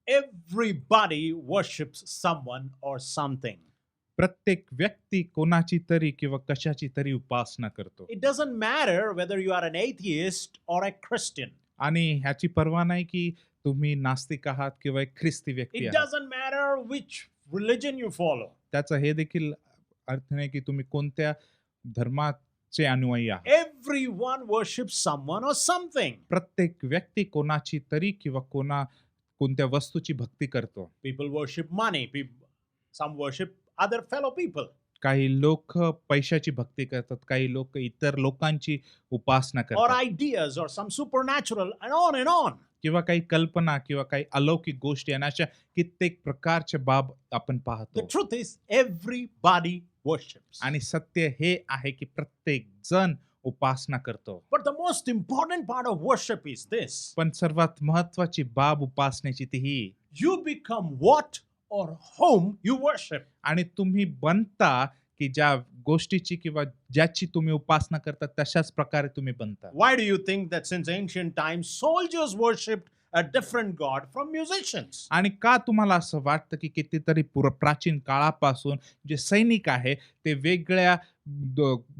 Everybody worships someone or something. प्रत्येक व्यक्ती कोणाची तरी किंवा कशाची तरी उपासना करतो It doesn't matter whether you are an atheist or a Christian. आणि ह्याची पर्वा नाही की तुम्ही नास्तिक आहात किंवा एक ख्रिस्ती व्यक्ती It आहात. doesn't matter which religion you follow. त्याचा हे देखील अर्थ नाही की तुम्ही कोणत्या धर्माचे अनुयायी आहात. Everyone worships someone or something. प्रत्येक व्यक्ती कोणाची तरी किंवा कोणत्या वस्तूची भक्ती करतो. People worship money. Some worship other fellow people. काही लोक पैशाची भक्ती करतात, काही लोक इतर लोकांची उपासना Or करतात ideas or some supernatural and on. किंवा काही कल्पना किंवा काही अलौकिक गोष्टी आणि अशा कित्येक प्रकारच्या बाब आपण The पाहतो. truth is, everybody worships. आणि सत्य हे आहे की प्रत्येक जण उपासना करतो. But the most important part of worship is this. पण सर्वात महत्वाची बाब उपासनेची ती ही You become what or whom you worship. आणि तुम्ही बनता की ज्या गोष्टीची किंवा ज्याची तुम्ही उपासना करता तशाच प्रकारे तुम्ही बनता. Why do you think that since ancient times soldiers worshipped a different god from musicians? आणि का तुम्हाला असं वाटतं की कितीतरी प्राचीन काळापासून जे सैनिक आहे ते वेगळ्या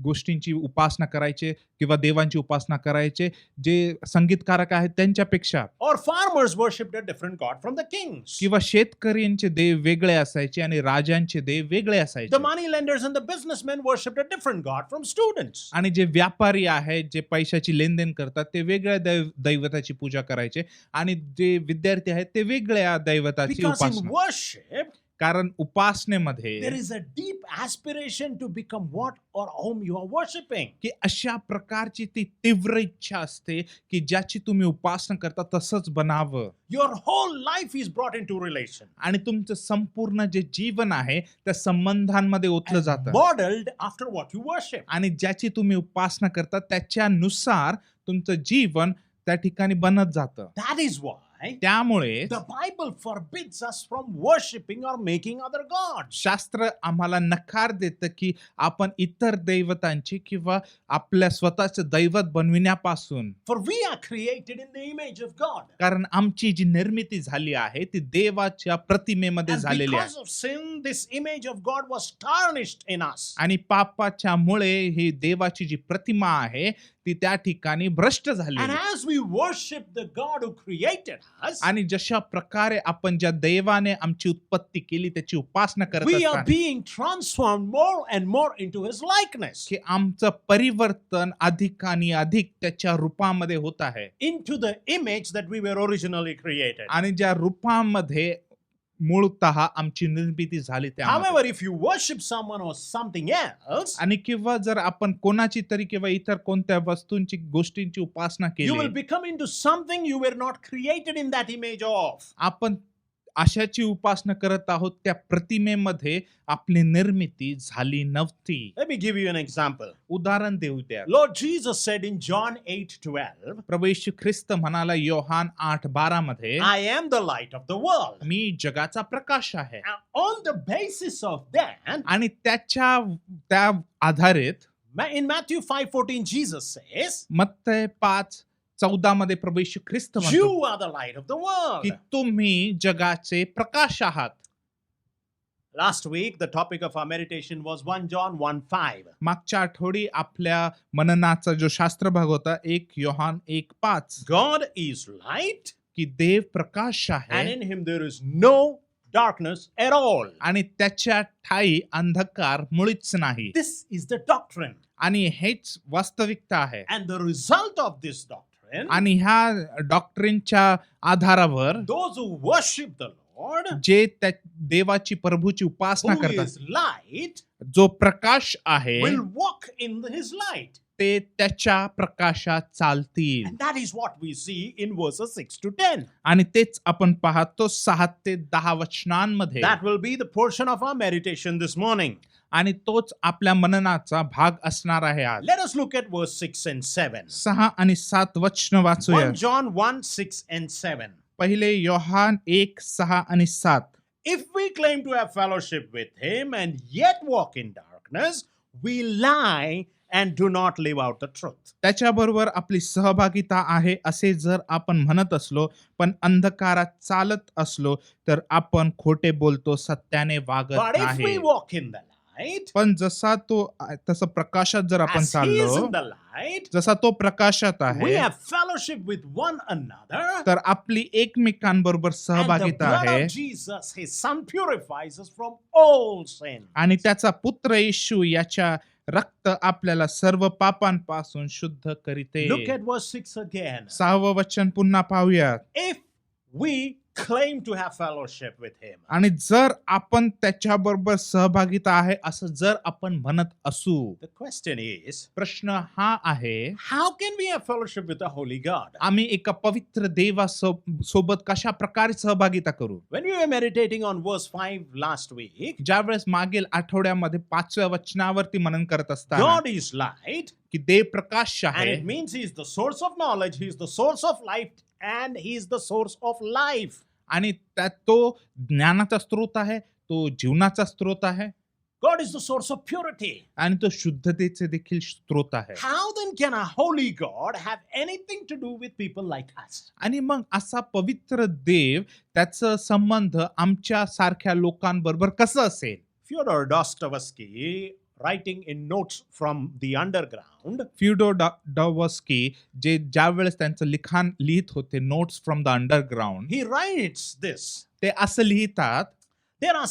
गोष्टींची उपासना करायचे किंवा देवांची उपासना करायचे जे संगीतकारक आहेत त्यांच्यापेक्षा Or farmers worshipped a different god from the kings. किंवा शेतकऱ्यांचे देव वेगळे असायचे आणि राजांचे देव वेगळे The असायचे money lenders and the businessmen worshipped a different god from students. आणि जे व्यापारी आहेत जे पैशाची लेनदेन करतात ते वेगळ्या दैवताची पूजा करायचे आणि जे विद्यार्थी आहेत ते वेगळ्या दैवताची Because in उपासना. worship, कारण उपासनेमध्ये there is a deep aspiration to become what or whom you are worshipping. की अशा प्रकारची ती तीव्र इच्छा असते की ज्याची तुम्ही उपासना करता तसंच बनावं Your whole life is brought into relation. आणि तुमचं संपूर्ण जे जीवन आहे त्या संबंधांमध्ये ओतलं जातं Modeled after what you worship. आणि ज्याची तुम्ही उपासना करता त्याच्यानुसार तुमचं जीवन त्या ठिकाणी बनत जातं. That is why त्यामुळे the Bible forbids us from worshipping or making other gods. शास्त्र आम्हाला नकार देतं की आपण इतर दैवतांची किंवा आपल्या स्वतःचं दैवत बनविण्यापासून For we are created in the image of God. कारण आमची जी निर्मिती झाली आहे ती देवाच्या प्रतिमेमध्ये And झालेली because आहे of sin, this image of God was tarnished in us. आणि पापाच्या मुळे ही देवाची जी प्रतिमा आहे ती त्या ठिकाणी भ्रष्ट झाली And as we worship the God who created us, आणि जशा प्रकारे आपण ज्या देवाने आमची उत्पत्ती केली त्याची उपासना करत we are असताना being transformed more and more into His likeness, की आमचं परिवर्तन अधिक आणि अधिक त्याच्या रूपामध्ये होत आहे into the image that we were originally created. आणि ज्या रूपामध्ये मूळतः आमची निर्मिती झाली त्या However, if you worship someone or something else, आणि किंवा जर आपण कोणाची तरी किंवा इतर कोणत्या वस्तूंची गोष्टींची उपासना you will केली become into something you were not created in that image of. आपण अशाची उपासना करत आहोत त्या प्रतिमेमध्ये आपली निर्मिती झाली नव्हती. Let me give you an example. उदाहरण देऊ द्या. Lord Jesus said in John 8:12, प्रभू येशू ख्रिस्त म्हणाला योहान 8:12 मध्ये I am the light of the world. मी जगाचा प्रकाश आहे. On the basis of that, आणि त्या आधारित in Matthew 5:14, Jesus says, मत्तय 5:14 मध्ये प्रभू येशू ख्रिस्त म्हणतो you are the light of the की world. तुम्ही जगाचे प्रकाश आहात. Last week, the topic of our meditation was 1 John 1:5. मागच्या आठवडी आपल्या मननाचा जो शास्त्र भाग होता 1 योहान 1:5 God is light, की देव प्रकाश and आहे in him there is no darkness at all. आणि त्याच्या ठाई अंधकार मुळीच नाही. This is the doctrine. आणि हेच वास्तविकता आहे. And the result of this doctrine, आणि ह्या डॉक्ट्रिनच्या आधारावर those who worship the Lord, जे त्या देवाची प्रभूची उपासना who करतात is light, जो प्रकाश आहे will walk in his light. ते त्याच्या प्रकाशात चालतील. And that is what we see in verses 6 to 10. आणि तेच आपण पाहतो 6 ते 10 वचनांमध्ये. That will be the portion of our meditation this morning. आणि तोच आपल्या मननाचा भाग असणार आहे आज. Let us look at verse 6 and 7. 6 आणि 7 वचन वाचूया. 1 John 1, 6 and 7. पहिले योहान 1, 6 आणि 7. If we claim to have fellowship with him and yet walk in darkness, we lie and do not live out the truth. त्याच्याबरोबर आपली सहभागिता आहे असे जर आपण म्हणत असलो पण अंधकारात चालत असलो तर आपण खोटे बोलतो, सत्याने वागत But if we नाही. walk in the light, पण जसा तो तसं प्रकाशात जर आपण as he is चाललो, in the light, जसा तो प्रकाशात we आहे, have fellowship with one another. तर आपली एकमेकांबरोबर And the सहभागिता blood आहे of Jesus, his son, purifies us from all sin. आणि त्याचा पुत्र येशू याच्या रक्त आपल्याला सर्व पापांपासून शुद्ध करीते. Look at verse 6 again. 6वं वचन पुन्हा पाहूया. If we claim to have fellowship with him, आणि जर आपण त्याच्याबरोबर सहभागिता आहे असं जर आपण म्हणत असू, the question is, प्रश्न हा आहे, how can we have fellowship with the Holy God? आम्ही एका पवित्र देवासोबत कशा प्रकारे सहभागिता करू? When we were meditating on verse 5 last week, ज्यावेळेस मागील आठवड्यामध्ये 5व्या वचनावरती मनन करत असताना God is light, की देव प्रकाश and आहे it means he is the source of knowledge, he is the source of life, and he is the source of life. आणि त्यात तो ज्ञानाचा स्रोत आहे, तो जीवनाचा स्रोत आहे God is the source of purity. आणि तो शुद्धतेचे देखील स्रोत आहे. How then can a holy God have anything to do with people like us? आणि मग असा पवित्र देव त्याचा संबंध आमच्या सारख्या लोकांबरोबर कसं असेल? Fyodor Dostoevsky, writing in notes from the underground, फ्युडोर डॉस्टोव्स्की जे ज्यावेळेस त्यांचं लिखाण लिहित होते, notes from the underground, he writes this. ते असं लिहितात, There are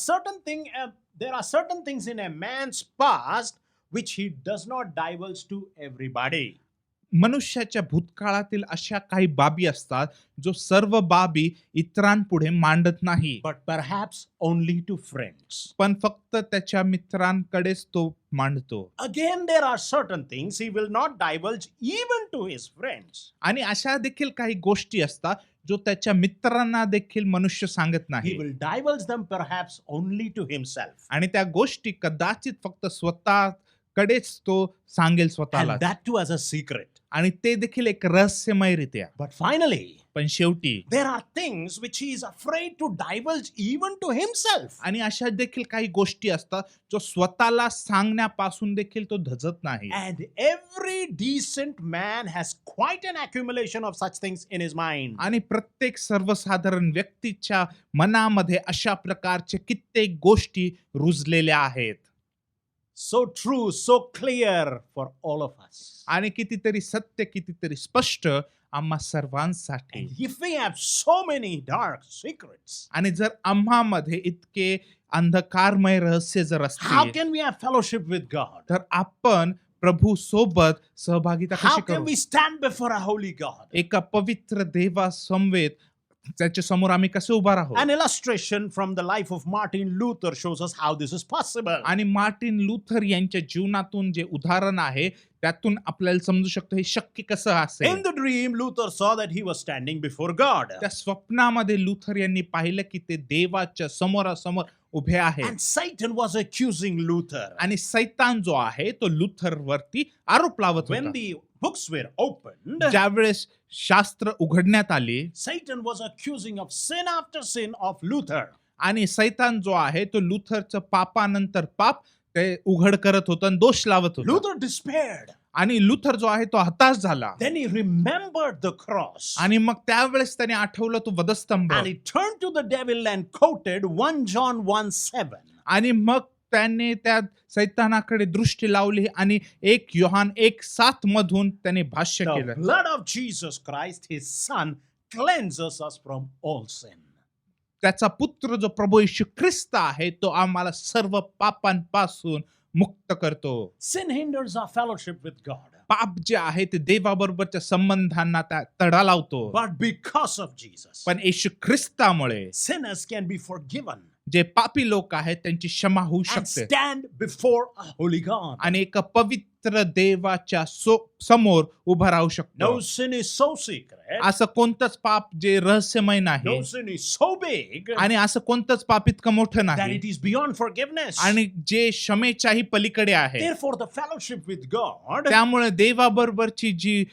certain things in a man's past which he does not divulge to everybody. मनुष्याच्या भूतकाळातील अशा काही बाबी असतात जो सर्व बाबी इतरांपुढे मांडत नाही, But perhaps only to friends. पण फक्त त्याच्या मित्रांकडेच तो मांडतो. Again, there are certain things he will not divulge even to his friends. आणि अशा देखील काही गोष्टी असतात जो त्याच्या मित्रांना देखील मनुष्य सांगत He नाही will divulge them perhaps only to himself. आणि त्या गोष्टी कदाचित फक्त स्वतःकडेच तो सांगेल स्वतःला, And that too as a secret. आणि ते देखील एक रहस्यमयरित्या. But finally, पण शेवटी there are things which he is afraid to divulge even to himself. आणि अशा देखील काही गोष्टी असतात जो स्वतःला सांगण्यापासून देखील तो धजत नाही. And every decent man has quite an accumulation of such things in his mind. आणि प्रत्येक सर्वसाधारण व्यक्तीच्या मनामध्ये अशा प्रकारचे कित्येक गोष्टी रुजलेल्या आहेत. So true, so clear for all of us. आणि कितीतरी सत्य, कितीतरी स्पष्ट आम्हा सर्वांसाठी. And if we have so many dark secrets, आणि जर आम्हामध्ये इतके अंधकारमय रहस्य जर how असतील can we have fellowship with God? तर आपण प्रभू सोबत सहभागिता How कशी can करू? we stand before a holy God? एका पवित्र देवा समवेत त्याच्या समोर आम्ही कसे उभा राहू? An illustration from the life of Martin Luther shows us how this is possible. आणि मार्टिन लुथर यांच्या जीवनातून जे उदाहरण आहे त्यातून आपल्याला समजू शकतो हे शक्य कसं In असेल. the dream, Luther saw that he was standing before God. त्या स्वप्नामध्ये लुथर यांनी पाहिलं की ते देवाच्या समोरासमोर उभे आहेत And Satan was accusing Luther. आणि सैतान जो आहे तो लुथर वरती आरोप लावत When होता. the books were opened, ज्यावेळेस शास्त्र उघडण्यात आली Satan was accusing of sin after sin of Luther. आणि सैतान जो आहे तो लुथरचं पापानंतर पाप ते उघड करत होता आणि दोष लावत होता. Luther despaired. आणि लुथर जो आहे तो हताश झाला Then he remembered the cross. आणि मग त्यावेळेस त्याने आठवलं तो वधस्तंभ And he turned to the devil and quoted 1 John 1:7. आणि मग त्याने त्या सैतानाकडे दृष्टी लावली आणि 1 योहान 1:7 मधून त्याने भाष्य The केलं. blood of Jesus Christ, his son, cleanses us from all sin. त्याचा पुत्र जो प्रभू येशू ख्रिस्त आहे तो आम्हाला सर्व पापांपासून मुक्त करतो. Sin hinders our fellowship with God. पाप जे आहे ते देवाबरोबरच्या संबंधांना तडा लावतो. But because of Jesus, पण येशू ख्रिस्तामुळे sinners can be forgiven जे पापी लोक आहेत त्यांची क्षमा होऊ and शकते stand before a holy God. आणि एका पवित्र देवाच्या समोर उभा राहू शकतो. No sin is so secret. असं कोणतंच पाप जे रहस्यमय नाही No sin is so big आणि असं कोणतंच पाप इतकं मोठं that नाही it is beyond forgiveness. आणि जे क्षमेच्याही पलीकडे आहे. Therefore, the fellowship with God, त्यामुळे देवाबरोबरची जी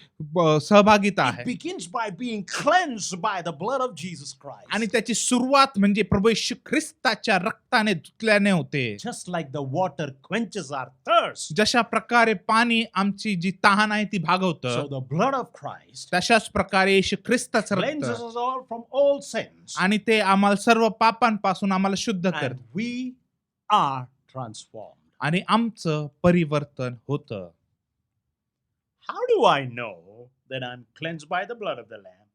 सहभागिता it आहे begins by being cleansed by the blood of Jesus Christ. आणि त्याची सुरुवात म्हणजे प्रभू येशू ख्रिस्ताच्या रक्ताने धुतल्याने होते. Just like the water quenches our thirst, जशा प्रकारे पाणी आमची जी तहान आहे ती So भागवतं. the blood of Christ तशाच प्रकारे येशू ख्रिस्ताचं cleanses रक्त us all from all sins, आणि ते आम्हाला सर्व पापांपासून आम्हाला शुद्ध and करतं we are transformed. आणि आमचं परिवर्तन होतं. How do I know that I'm cleansed by the blood of the Lamb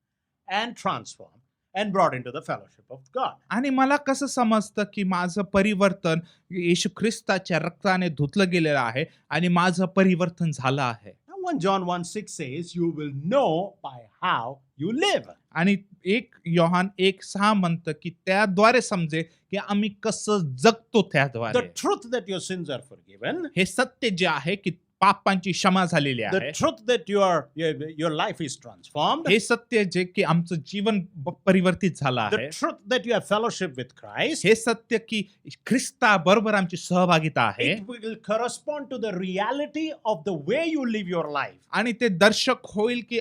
and transformed and brought into the fellowship of God? आणि मला कसं समजतं की माझं परिवर्तन येशू ख्रिस्ताच्या रक्ताने धुतलं गेलेलं आहे आणि माझं परिवर्तन झालं आहे. Now, when John 1:6 says, you will know by how you live. आणि 1 योहान 1:6 म्हणतं की त्याद्वारे समजेल की आम्ही कसं जगतो The त्याद्वारे. truth that your sins are forgiven, हे सत्य जे आहे की पापांची क्षमा झालेली the आहे. truth that your life is transformed, हे सत्य जे की आमचं जीवन परिवर्तित झालं the आहे. truth that you have fellowship with Christ, हे सत्य की ख्रिस्ता बरोबर आमची सहभागिता आहे it will correspond to the reality of the way you live your life. आणि ते दर्शक होईल की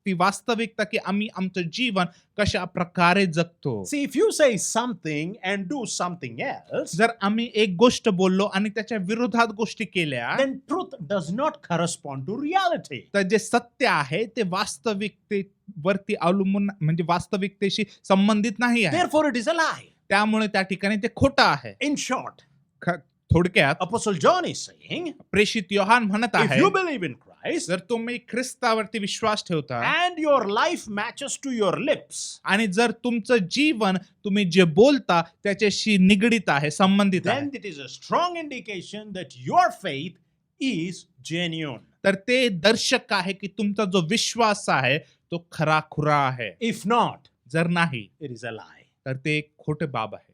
ती वास्तविकता की आम्ही आमचं जीवन कशा प्रकारे जगतो. See, if you say something and do something else, जर आम्ही एक गोष्ट बोललो आणि त्याच्या विरोधात गोष्टी केल्या then truth does not correspond to reality. तर जे सत्य आहे ते वास्तविकतेवरती अवलंबून म्हणजे वास्तविकतेशी संबंधित नाही आहे. Therefore, it is a lie. त्यामुळे त्या ठिकाणी ते खोटं आहे. In short, थोडक्यात Apostle John is saying, प्रेषित योहान म्हणत if आहे you believe in Christ जर तुम्ही ख्रिस्तावरती विश्वास ठेवता and your life matches to your lips, आणि जर तुमचं जीवन तुम्ही जे बोलता त्याच्याशी निगडीत आहे संबंधित आहे then it is a strong indication that your faith is genuine. तर ते दर्शक आहे की तुमचा जो विश्वास आहे तो खरा खुरा आहे. If not, जर नाही it is a lie. तर ते एक खोटे बाब आहे.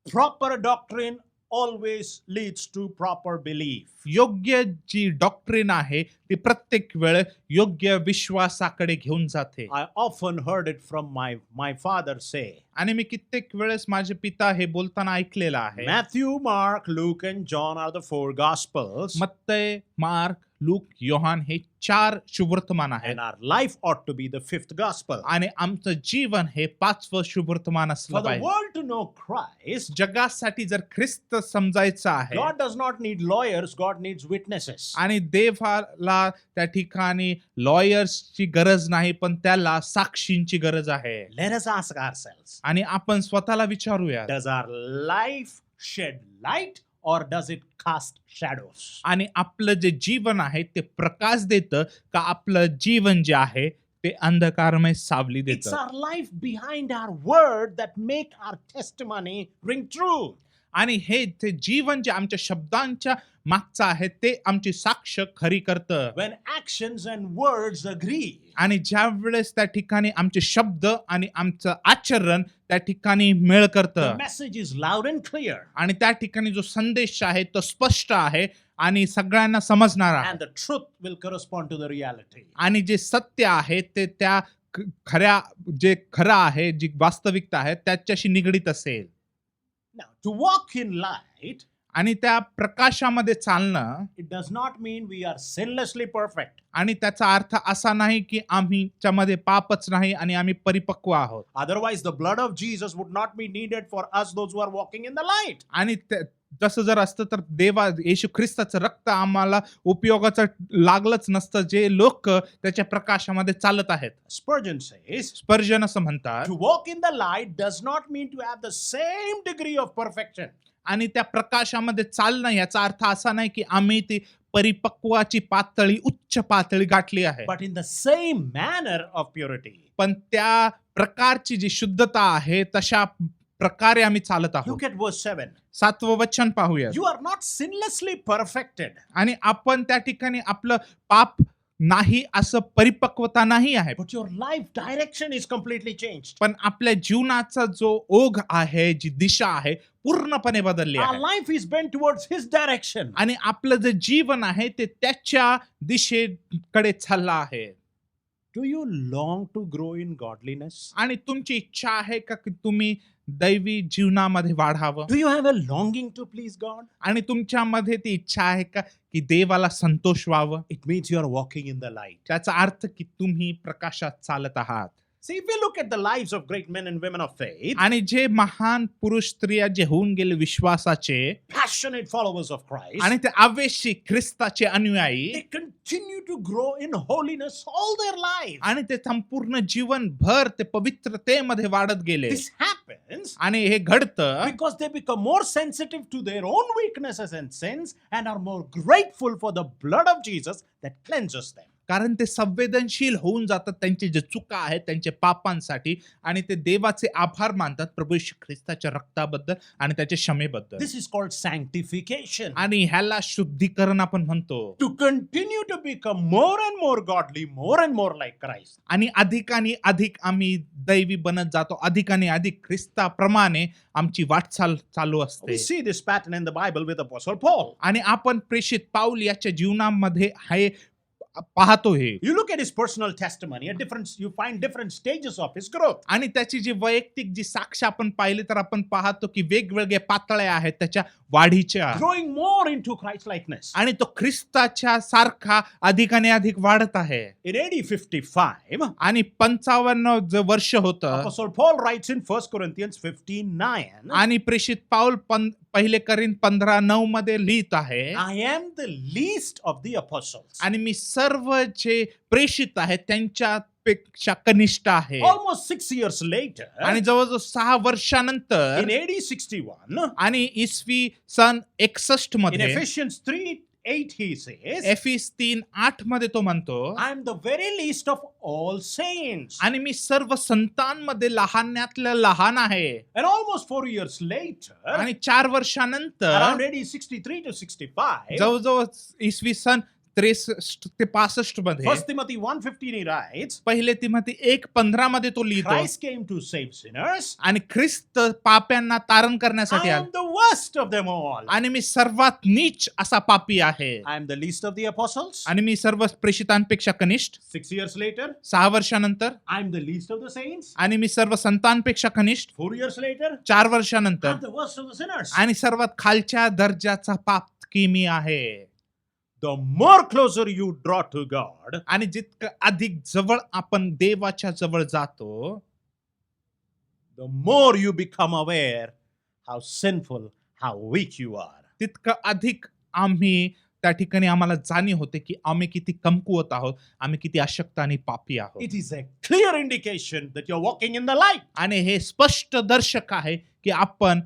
Proper doctrine always leads to proper belief. योग्य जी डॉक्ट्रिन आहे ती प्रत्येक वेळ योग्य विश्वासाकडे घेऊन जाते. I often heard it from my father say, आणि मी कित्येक वेळेस माझे पिता हे बोलताना ऐकलेलं आहे. Matthew, Mark, Luke, and John are the four gospels, मत्तय, मार्क, लूक, योहान हे 4 शुभवर्तमान आहेत and our life ought to be the fifth gospel. आणि आमचं जीवन हे 5वं शुभवर्तमान For असलं the पाहिजे. world to know Christ, जगासाठी जर ख्रिस्त समजायचं आहे God does not need lawyers, God needs witnesses. आणि देवाला त्या ठिकाणी लॉयर्सची गरज नाही पण त्याला साक्षींची गरज आहे. Let us ask ourselves, आणि आपण स्वतःला विचारूया does our life shed light or does it cast shadows? आणि आपलं जे जीवन आहे ते प्रकाश देतं का आपलं जीवन जे आहे ते अंधकारमय सावली It's देतं. our life behind our word that make our testimony ring true. आणि हे ते जीवन जे आमच्या शब्दांच्या मागचं आहे ते आमची साक्ष खरी करतं. When actions and words agree, आणि ज्या वेळेस त्या ठिकाणी आमचे शब्द आणि आमचं आचरण त्या ठिकाणी मेळ the करतं message is loud and clear, आणि त्या ठिकाणी जो संदेश आहे तो स्पष्ट आहे आणि सगळ्यांना समजणार आहे and the truth will correspond to the reality. आणि जे सत्य आहे ते त्या खऱ्या जे खरं आहे जी वास्तविकता आहे त्याच्याशी निगडीत असेल. Now, to walk in light, आणि त्या प्रकाशामध्ये चालणं it does not mean we are sinlessly perfect. आणि त्याचा अर्थ असा नाही की आम्ही त्यामध्ये पापच नाही आणि आम्ही परिपक्व आहोत. Otherwise, the blood of Jesus would not be needed for us, those who are walking in the light. आणि जसं जर असतं तर येशू ख्रिस्ताचं रक्त आम्हाला उपयोगाचं लागलंच नसतं जे लोक त्याच्या प्रकाशामध्ये चालत आहेत. Spurgeon says, स्पर्जन असं म्हणतात to walk in the light does not mean to have the same degree of perfection. आणि त्या प्रकाशामध्ये चालणं याचा अर्थ असा नाही की आम्ही ती परिपक्वाची पातळी उच्च पातळी गाठली आहे but in the same manner of purity. पण त्या प्रकारची जी शुद्धता आहे तशा प्रकारे आम्ही चालत आहोत. Look at verse 7. 7वं वचन पाहूया. You are not sinlessly perfected, आणि आपण त्या ठिकाणी आपलं पाप नाही असं परिपक्वता नाही आहे but your life direction is completely changed. पण आपल्या जीवनाचा जो ओघ आहे जी दिशा आहे पूर्णपणे बदलली Our आहे life is bent towards His direction. आणि आपलं जे जीवन आहे ते त्याच्या दिशेकडे चाललं आहे. Do you long to grow in godliness? आणि तुमची इच्छा आहे का की तुम्ही दैवी जीवनामध्ये वाढावं Do you have a longing to please God? आणि तुमच्यामध्ये ती इच्छा आहे का की देवाला संतोष व्हावं. It means you are walking in the light. त्याचा अर्थ की तुम्ही प्रकाशात चालत आहात. See, if we look at the lives of great men and women of faith, आणि जे महान पुरुष स्त्रिया जे होऊन गेले विश्वासाचे passionate followers of Christ, आणि ते आवेशी ख्रिस्ताचे अनुयायी they continue to grow in holiness all their lives. आणि ते संपूर्ण जीवनभर ते पवित्रतेमध्ये वाढत गेले This happens आणि हे घडतं because they become more sensitive to their own weaknesses and sins and are more grateful for the blood of Jesus that cleanses them. कारण ते संवेदनशील होऊन जातात त्यांचे जे चुका आहेत त्यांच्या पापांसाठी आणि ते देवाचे आभार मानतात प्रभू येशू ख्रिस्ताच्या रक्ताबद्दल आणि त्याच्या क्षमेबद्दल This is called sanctification. आणि ह्याला शुद्धीकरण आपण म्हणतो To continue to become more and more godly, more and more like Christ. आणि अधिक आम्ही दैवी बनत जातो अधिक आणि अधिक ख्रिस्ताप्रमाणे आमची वाटचाल चालू We असते see this pattern in the Bible with Apostle Paul. आणि आपण प्रेषित पाऊल याच्या जीवनामध्ये हे पाहतो हे You look at his personal testimony, you find different stages of his growth. आणि त्याची जी वैयक्तिक जी साक्ष आपण पाहिली तर आपण पाहतो की वेगवेगळ्या पातळ्या आहेत त्याच्या वाढीच्या Growing more into Christ likeness. आणि तो ख्रिस्ताच्या सारखा अधिक आणि अधिक वाढत आहे In AD 55, आणि 55 जे वर्ष होतं Apostle Paul writes in 1 Corinthians 15:9, आणि प्रेषित पाऊल पहिले करीन 15:9 मध्ये लिहित आहे I am the least of the apostles. आणि मी सर्व जे प्रेषित आहेत त्यांच्यापेक्षा कनिष्ठ आहे Almost 6 years later, आणि जवळजवळ 6 वर्षानंतर in AD 61, आणि इसवी सन 61 in मध्ये Ephesians 3:8 he says, एफिस 3:8 मध्ये तो म्हणतो I am the very least of all saints. आणि मी सर्व संतांमध्ये लहानातलं लहान आहे And almost 4 years later, आणि 4 वर्षानंतर around AD 63 to 65, जवळजवळ इसवी सन 63 ते 65 मध्ये 1 Timothy 1:15 he writes, पहिले तिमोथी 1:15 मध्ये तो लिहितो Christ came to save sinners. आणि ख्रिस्त पाप्यांना तारण I करण्यासाठी am आला the worst of them all. आणि मी सर्वात नीच असा पापी आहे I am the least of the apostles. आणि मी सर्व प्रेषितांपेक्षा कनिष्ठ 6 years later, 6 वर्षानंतर I am the least of the saints. आणि मी सर्व संतांपेक्षा कनिष्ठ 4 years later, 4 I वर्षानंतर am the worst of the sinners. आणि सर्वात खालच्या दर्जाचा पापी मी आहे The more closer you draw to God, आणि जितकं अधिक जवळ आपण देवाच्या जवळ जातो the more you become aware how sinful, how weak you are. तितकं अधिक आम्ही त्या ठिकाणी आम्हाला जाणीव होते की आम्ही किती कमकुवत आहोत आम्ही किती अशक्त आणि पापी आहोत It is a clear indication that you're walking in the light. आणि हे स्पष्ट दर्शक आहे की आपण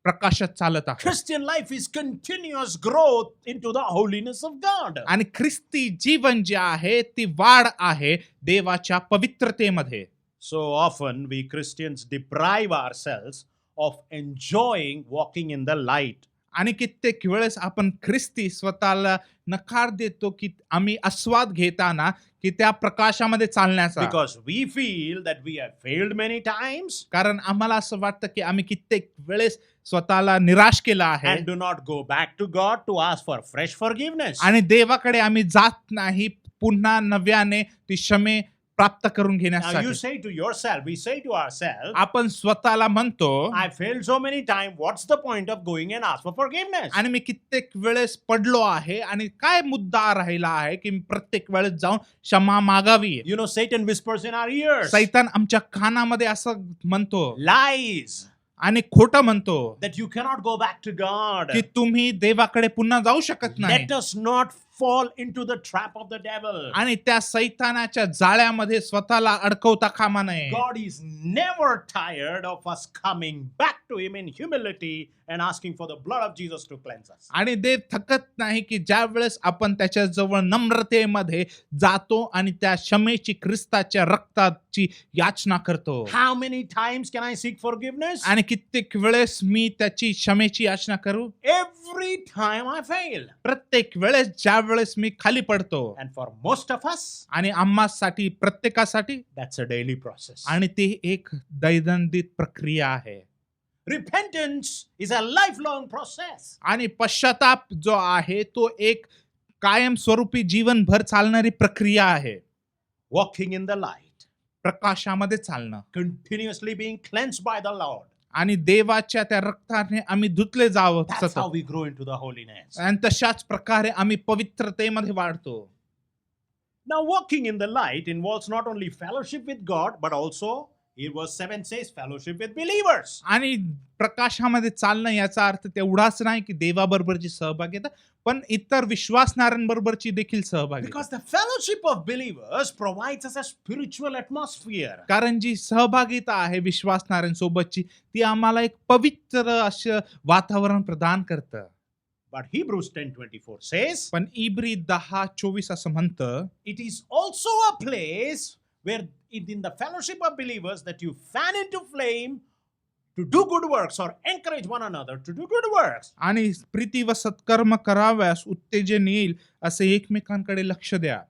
प्रकाशात चालत आहोत Christian life is continuous growth into the holiness of God. आणि ख्रिस्ती जीवन जे आहे ती वाढ आहे देवाच्या पवित्रतेमध्ये So often we Christians deprive ourselves of enjoying walking in the light. आणि कित्येक वेळेस आपण ख्रिस्ती स्वतःला नकार देतो की आम्ही आस्वाद घेताना की त्या प्रकाशामध्ये चालण्याचा Because we feel that we have failed many times कारण आम्हाला असं वाटतं की आम्ही कित्येक वेळेस स्वतःला निराश केला आहे and do not go back to God to ask for fresh forgiveness. आणि देवाकडे आम्ही जात नाही पुन्हा नव्याने ती क्षमे प्राप्त करून Now you घेण्यासाठी say to yourself, we say to ourselves, आपण स्वतःला म्हणतो I failed so many times, what's the point of going and ask for forgiveness? आणि मी कित्येक वेळेस पडलो आहे आणि काय मुद्दा राहिला आहे की मी प्रत्येक वेळेस जाऊन क्षमा मागावी You know, Satan whispers in our ears, सैतान आमच्या कानामध्ये असं म्हणतो lies, आणि खोटं म्हणतो that you cannot go back to God. की तुम्ही देवाकडे पुन्हा जाऊ शकत नाही Let us not fall into the trap of the devil. आणि त्या सैतानाच्या जाळ्यामध्ये स्वतःला अडकवता कामा नये God is never tired of us coming back to Him in humility and asking for the blood of Jesus to cleanse us. आणि देव थकत नाही की ज्या वेळेस आपण त्याच्या जवळ नम्रतेमध्ये जातो आणि त्या क्षमेची ख्रिस्ताच्या रक्ताची याचना करतो How many times can I seek forgiveness? आणि कित्येक वेळेस मी त्याची क्षमेची याचना करू Every time I fail. प्रत्येक वेळेस ज्या वेळेस मी खाली पडतो And for most of us, आणि आम्हासाठी प्रत्येकासाठी that's a daily process. आणि ती एक दैनंदिन प्रक्रिया आहे Repentance is a lifelong process. आणि पश्चाताप जो आहे तो एक कायमस्वरूपी जीवनभर चालणारी प्रक्रिया आहे Walking in the light, प्रकाशामध्ये चालणं continuously being cleansed by the Lord. आणि देवाच्या त्या रक्ताने आम्ही धुतले जावं That's how सतत we grow into the holiness. आणि तशाच प्रकारे आम्ही पवित्रतेमध्ये वाढतो Now, walking in the light involves not only fellowship with God, but also, here verse 7 says, fellowship with believers. आणि प्रकाशामध्ये चालणं याचा अर्थ तेवढाच नाही की देवाबरोबरची सहभागिता, पण इतर विश्वासणाऱ्यांबरोबरची देखील सहभागिता. Because the fellowship of believers provides us a spiritual atmosphere. कारण जी सहभागिता आहे विश्वासणाऱ्यांसोबतची ती आम्हाला एक पवित्र असं वातावरण प्रदान करतं. But Hebrews 10:24 says, पण इब्री 10:24 असं म्हणतं, it is also a place where in the fellowship of believers that you fan into flame to do good works or encourage one another to do good works. आणि प्रीती व सत्कर्म कराव्यास उत्तेजन येईल असे एकमेकांकडे लक्ष द्या.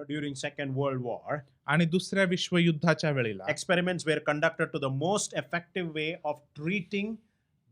During Second World War, आणि दुसऱ्या विश्वयुद्धाच्या वेळेला experiments were conducted to the most effective way of treating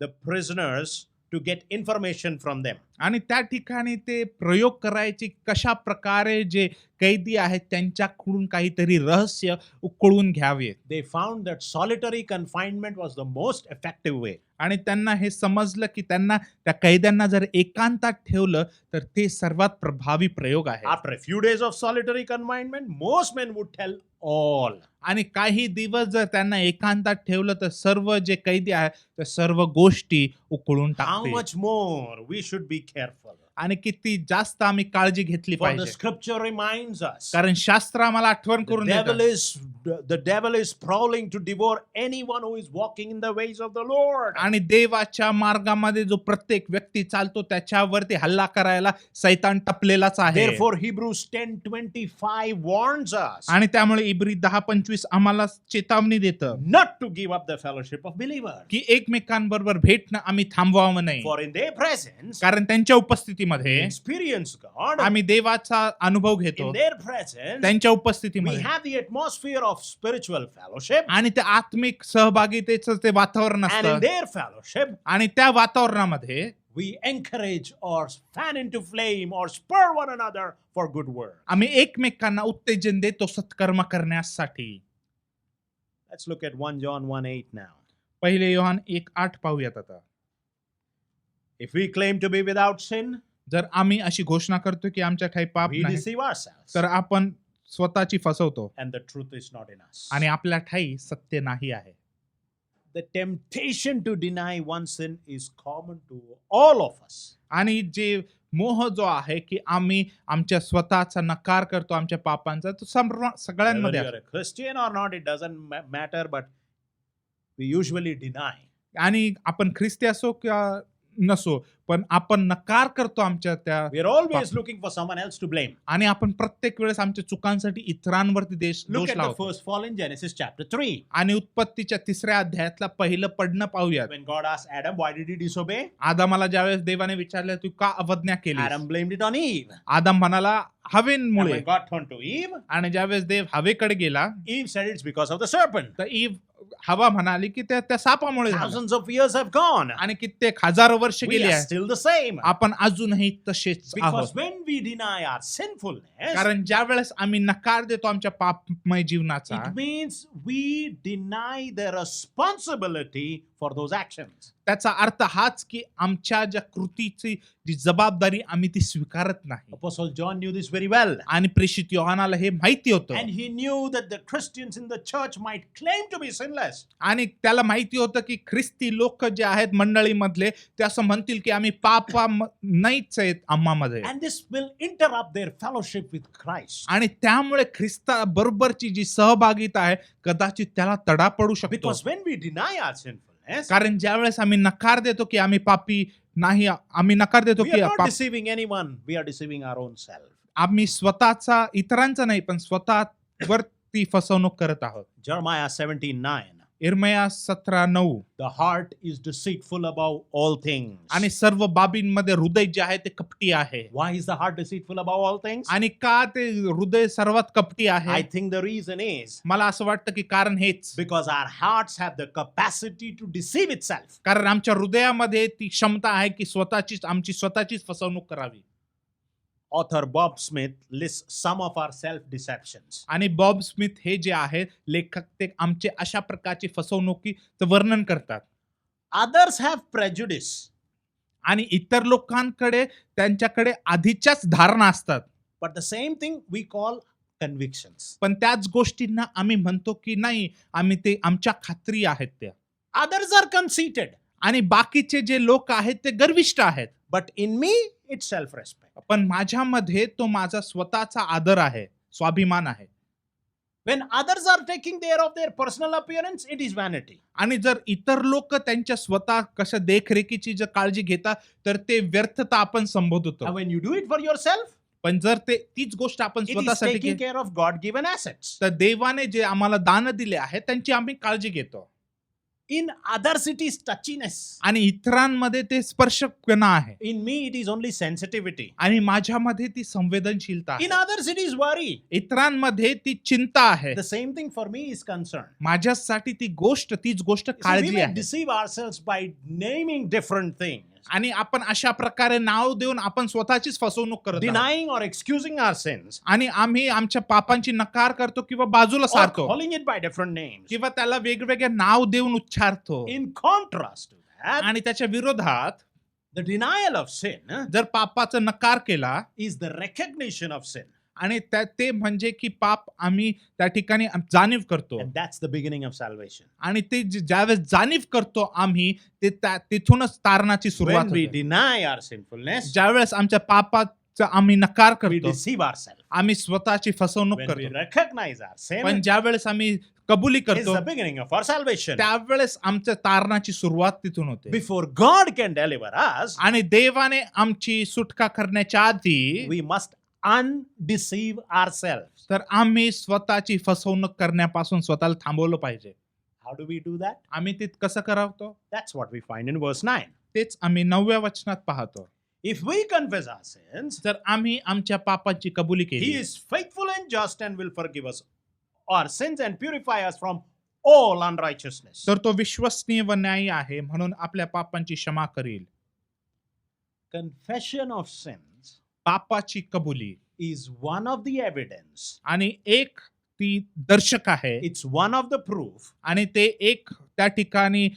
the prisoners to get information from them. आणि त्या ठिकाणी ते प्रयोग करायचे कशा प्रकारे जे कैदी आहेत त्यांच्याकडून काहीतरी रहस्य उकळून घ्यावे. They found that solitary confinement was the most effective way. आणि त्यांना हे समजलं की त्यांना त्या कैद्यांना जर एकांतात ठेवलं तर ते सर्वात प्रभावी प्रयोग आहे. After a few days of solitary confinement, most men would tell all. आणि काही दिवस जर त्यांना एकांतात ठेवलं तर सर्व जे कैदी आहेत त्या सर्व गोष्टी उकळून How टाकतील. much more we should be careful. आणि किती जास्त आम्ही काळजी घेतली For the पाहिजे. scripture reminds us, कारण शास्त्र आम्हाला आठवण करून the devil is prowling to devour anyone who is walking in the ways of the Lord. आणि देवाच्या मार्गामध्ये जो प्रत्येक व्यक्ती चालतो त्याच्यावरती हल्ला करायला सैतान टपलेलाच आहे. Therefore, Hebrews 10:25 warns us आणि त्यामुळे इब्री 10:25 आम्हाला चेतावणी देतं not to give up the fellowship of believers. की एकमेकांबरोबर भेटणं आम्ही थांबवावं नाही. For in their presence, कारण त्यांच्या we उपस्थितीमध्ये experience God. आम्ही देवाचा अनुभव घेतो. In their presence, त्यांच्या we उपस्थितीमध्ये have the atmosphere of spiritual fellowship. आणि ते आत्मिक सहभागितेचं ते वातावरण And in असतं. their fellowship, आणि त्या वातावरणामध्ये we encourage or fan into flame or spur one another for good work. आम्ही एकमेकांना उत्तेजन देतो सत्कर्म करण्यासाठी. Let's look at 1 John 1:8 now. पहिले योहान 1:8 पाहूयात आता. If we claim to be without sin, जर आम्ही अशी घोषणा करतो की आमच्या ठाई पाप we नाही deceive ourselves, तर आपण स्वतःची फसवतो and the truth is not in us. आणि आपल्या ठाई सत्य नाही आहे. The temptation to deny one sin is common to all of us. आणि जे मोह जो आहे की आम्ही आमच्या स्वतःचा नकार करतो आमच्या पापांचा तो Whether सगळ्यांमध्ये you're a Christian or not, it doesn't matter, but we usually deny. आणि आपण ख्रिस्ती असो किंवा नसो पण आपण नकार करतो आमच्या त्या We're always looking for someone else to blame. आणि आपण प्रत्येक वेळेस आमच्या चुकांसाठी इतरांवरती Look दोष at the लावतो. first fall in Genesis chapter 3. आणि उत्पत्तीच्या 3ऱ्या अध्यायातला पहिलं पडणं पाहूयात. When God asked Adam, why did he disobey? आदामाला ज्यावेळेस देवाने विचारलं तू का अवज्ञा केली, Adam blamed it on Eve. आदाम म्हणाला And हवेमुळे. when God turned to Eve, आणि ज्यावेळेस देव हवेकडे गेला Eve said it's because of the serpent. तर हवा म्हणाली की त्या सापामुळे झालं. Thousands of years have gone. आणि कित्येक हजारो वर्ष We गेली are आहे still the same. आपण अजूनही तसेच Because आहोत. when we deny our sinfulness, कारण ज्या वेळेस आम्ही नकार देतो आमच्या पापमय जीवनाचा it means we deny the responsibility for those actions. त्याचा अर्थ हाच की आमच्या ज्या कृतीची जी जबाबदारी आम्ही ती स्वीकारत नाही. Apostle John knew this very well. आणि प्रेषित योहानाला हे माहिती होतं And he knew that the Christians in the church might claim to be sinless. आणि त्याला माहिती होतं की ख्रिस्ती लोक जे आहेत मंडळीमधले ते असं म्हणतील की आम्ही पापा नाहीच आहेत आम्हामध्ये. And this will interrupt their fellowship with Christ. आणि त्यामुळे ख्रिस्ता बरोबरची जी सहभागिता आहे कदाचित त्याला तडा पडू शकतो. Because when we deny our sinfulness, कारण ज्या वेळेस आम्ही नकार देतो की आम्ही पापी नाही, आम्ही नकार देतो we की are not deceiving anyone. We are deceiving our own self. आम्ही स्वतःचा इतरांचा नाही पण स्वतःवरती फसवणूक करत आहोत. Jeremiah 17:9. इर्मया 17:9. The heart is deceitful above all things. आणि सर्व बाबींमध्ये हृदय जे आहे ते कपटी आहे. Why is the heart deceitful above all things? आणि का ते हृदय सर्वात कपटी I आहे? think the reason is मला असं वाटतं की कारण हेच, because our hearts have the capacity to deceive itself. कारण आमच्या हृदयामध्ये ती क्षमता आहे की आमची स्वतःचीच फसवणूक करावी. Author Bob Smith lists some of our self-deceptions. आणि बॉब स्मिथ हे जे आहेत लेखक ते आमचे अशा प्रकारची फसवणुकीचं वर्णन करतात. Others have prejudice. आणि इतर लोकांकडे त्यांच्याकडे आधीच्याच धारणा असतात. But the same thing we call convictions. पण त्याच गोष्टींना आम्ही म्हणतो की नाही, आम्ही ते आमच्या खात्री आहेत त्या. Others are conceited, आणि बाकीचे जे लोक आहेत ते गर्विष्ठ आहेत. but in me, it's self-respect. पण माझ्यामध्ये तो माझा स्वतःचा आदर आहे, स्वाभिमान आहे. When others are taking care of their personal appearance, it is vanity. आणि जर इतर लोक त्यांच्या स्वतः कशा देखरेखीची जर काळजी घेतात तर ते व्यर्थता आपण संबोधतो. And when you do it for yourself, पण जर ते तीच गोष्ट आपण it is स्वतःसाठी taking care of God-given assets. तर देवाने जे आम्हाला दान दिले आहे त्यांची आम्ही काळजी घेतो. In others, it is touchiness. आणि इतरांमध्ये ते स्पर्शपणा आहे. In me, it is only sensitivity. आणि माझ्यामध्ये ती संवेदनशीलता आहे. In others, it is worry. इतरांमध्ये ती चिंता आहे. The same thing for me is concern. माझ्यासाठी तीच गोष्ट See, we काळजी may आहे. deceive ourselves by naming different things, आणि आपण अशा प्रकारे नाव देऊन आपण स्वतःचीच फसवणूक करत आहोत. denying or excusing our sins, आणि आम्ही आमच्या पापांची नकार करतो किंवा बाजूला or सारतो calling it by different names. किंवा त्याला वेगवेगळे नाव देऊन उच्चारतो. In contrast to that, आणि त्याच्या विरोधात the denial of sin जर पापाचा नकार केला is the recognition of sin. आणि ते म्हणजे की पाप आम्ही त्या ठिकाणी जाणीव करतो. And that's the beginning of salvation. आणि ते ज्यावेळेस जाणीव करतो आम्ही ते तिथूनच तारणाची सुरुवात When we होते. deny our sinfulness, ज्यावेळेस आमच्या पापाचा आम्ही नकार we करतो deceive ourselves. आम्ही स्वतःची फसवणूक When we करतो. recognize our पण sin, ज्यावेळेस आम्ही कबुली is करतो the beginning of our salvation. त्यावेळेस आमच्या तारणाची सुरुवात तिथून होते. Before God can deliver us, आणि देवाने आमची सुटका करण्याच्या आधी we must undeceive ourselves. तर आम्ही स्वतःची फसवणूक करण्यापासून स्वतःला थांबवलं पाहिजे. How do we do that? आम्ही ते कसं करावतो? That's what we find in verse 9. तेच आम्ही 9व्या वचनात पाहतो. If we confess our sins, तर आम्ही आमच्या पापाची कबुली He केली is faithful and just and will forgive us our sins and purify us from all unrighteousness. तर तो विश्वसनीय व न्यायी आहे म्हणून आपल्या पापांची क्षमा करील. Confession of sins पापाची कबुली is one of the evidence. आणि एक ती दर्शक आहे It's one of the proof आणि ते एक त्या ठिकाणी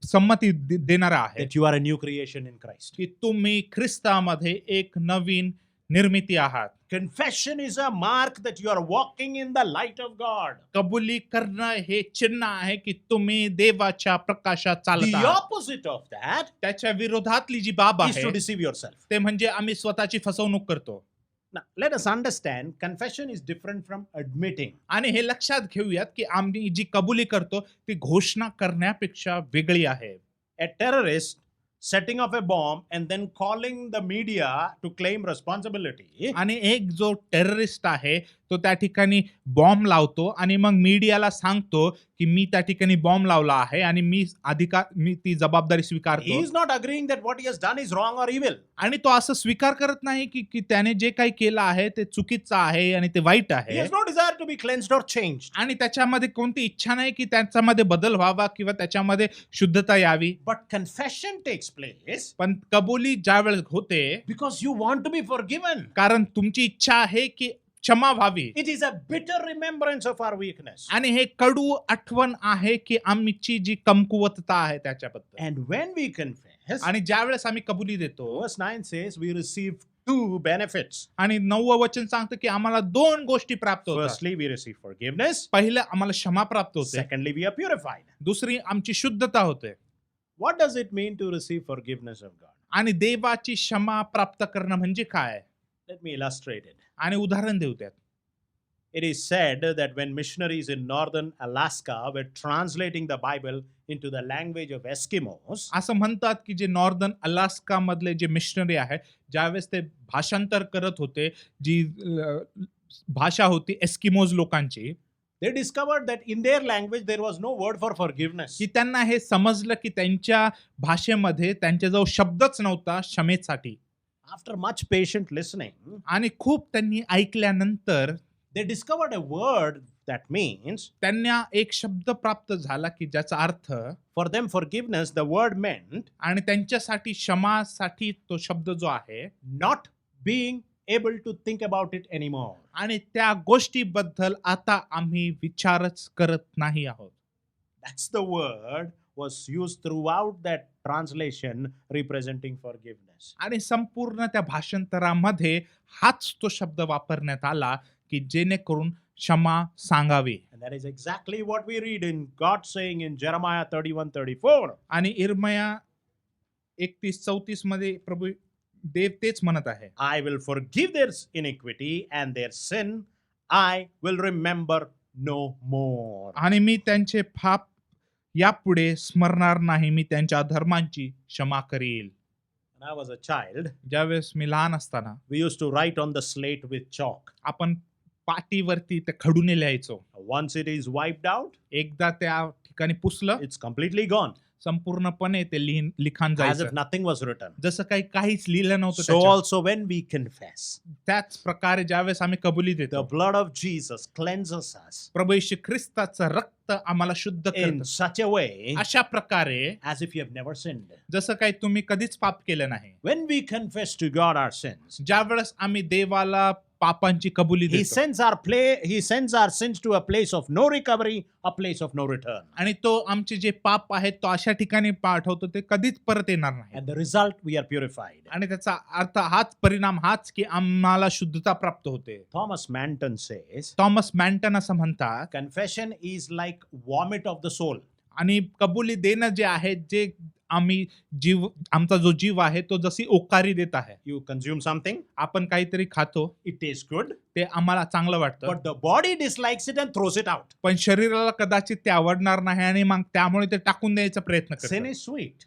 संमती देणारा आहे that you are a new creation in Christ. की तुम्ही ख्रिस्तामध्ये एक नवीन निर्मिती आहात. Confession is a mark that you are walking in the light of God. कबुली करणं हे चिन्ह आहे की तुम्ही देवाच्या प्रकाशात चालत The आहात. opposite of that त्याच्या विरोधातली जी बाब is आहे to deceive yourself. ते म्हणजे आम्ही स्वतःची फसवणूक करतो. Now, let us understand confession is different from admitting. आणि हे लक्षात घेऊयात की आम्ही जी कबुली करतो ती घोषणा करण्यापेक्षा वेगळी आहे. A terrorist setting off a bomb and then calling the media to claim responsibility आणि एक जो टेररिस्ट आहे तो त्या ठिकाणी बॉम्ब लावतो आणि मग मीडियाला सांगतो की मी त्या ठिकाणी बॉम्ब लावला आहे आणि मी ती जबाबदारी he स्वीकारतो. is not agreeing that what he has done is wrong or evil. आणि तो असं स्वीकार करत नाही की त्याने जे काही केलं आहे ते चुकीचं आहे आणि ते वाईट He आहे. has no desire to be cleansed or changed. आणि त्याच्यामध्ये कोणती इच्छा नाही की त्याच्यामध्ये बदल व्हावा किंवा त्याच्यामध्ये शुद्धता यावी. But confession takes place पण कबुली ज्यावेळेस होते because you want to be forgiven. कारण तुमची इच्छा आहे की क्षमा व्हावी. It is a bitter remembrance of our weakness. आणि हे कडू आठवण आहे की आमची जी कमकुवतता आहे त्याच्याबद्दल. And when we confess, आणि ज्यावेळेस आम्ही कबुली देतो verse 9 says we receive two benefits. आणि 9वं वचन सांगतं की आम्हाला 2 गोष्टी प्राप्त होतात. Firstly, we receive forgiveness. पहिलं आम्हाला क्षमा प्राप्त होते. Secondly, we are purified. दुसरी आमची शुद्धता होते. What does it mean to receive forgiveness of God? आणि देवाची क्षमा प्राप्त करणं म्हणजे काय? Let me illustrate it. आणि उदाहरण देऊ त्यात. It is said that when missionaries in northern Alaska were translating the Bible into the language of Eskimos, असं म्हणतात की जे नॉर्दर्न अलास्का मधले जे मिशनरी आहेत ज्यावेळेस ते भाषांतर करत होते जी भाषा होती एस्किमोज लोकांची they discovered that in their language there was no word for forgiveness. की त्यांना हे समजलं की त्यांच्या भाषेमध्ये त्यांच्याजवळ शब्दच नव्हता क्षमेसाठी. After much patient listening, आणि खूप त्यांनी ऐकल्यानंतर they discovered a word that means त्यांना एक शब्द प्राप्त झाला की ज्याचा अर्थ for them forgiveness, the word meant आणि त्यांच्यासाठी क्षमासाठी तो शब्द जो आहे not being able to think about it anymore. आणि त्या गोष्टीबद्दल आता आम्ही विचारच करत नाही आहोत. That's the word was used throughout that translation representing forgiveness. आणि संपूर्ण त्या भाषांतरामध्ये हाच तो शब्द वापरण्यात आला की जेणेकरून क्षमा सांगावी. And that is exactly what we read in God saying in Jeremiah 31:34. आणि इर्मया 31:34 मध्ये प्रभू देव तेच म्हणत आहे. I will forgive their iniquity and their sin I will remember no more. आणि मी त्यांचे पाप यापुढे स्मरणार नाही, मी त्यांच्या धर्मांची क्षमा करील. When I was a child, ज्यावेळेस मी लहान असताना we used to write on the slate with chalk. आपण पाटीवरती ते खडूने लिहायचो. Once it is wiped out, एकदा त्या ठिकाणी पुसलं it's completely gone, संपूर्णपणे ते लिखाण as जायचं, if nothing was written. जसं काहीच लिहिलं नव्हतं So त्याच्यात. also when we confess, त्याच प्रकारे ज्यावेळेस आम्ही कबुली the देतो, blood of Jesus cleanses us प्रभू येशू ख्रिस्ताचं रक्त आम्हाला शुद्ध in करतं. such a way अशा प्रकारे as if you have never sinned. जसं काही तुम्ही कधीच पाप केलं नाही. When we confess to God our sins, ज्या वेळेस आम्ही देवाला पापांची कबुली He देतो sends our sins to a place of no recovery, a place of no return. आणि तो आमचे जे पाप आहेत तो अशा ठिकाणी पाठवतो ते कधीच परत येणार नाही. And the result, we are purified. आणि त्याचा अर्थ हाच, परिणाम हाच की आम्हाला शुद्धता प्राप्त होते. Thomas Manton says, थॉमस मॅन्टन असं म्हणतात, confession is like vomit of the soul. आणि कबुली देणं जे आहे, जे आम्ही आमचा जो जीव आहे तो जशी ओकारी देत आहे. You consume something, आपण काहीतरी खातो, it tastes good, ते आम्हाला चांगलं वाटतं, but the body dislikes it and throws it out. पण शरीराला कदाचित ते आवडणार नाही आणि मग त्यामुळे ते टाकून द्यायचा प्रयत्न Sin करतो. is sweet,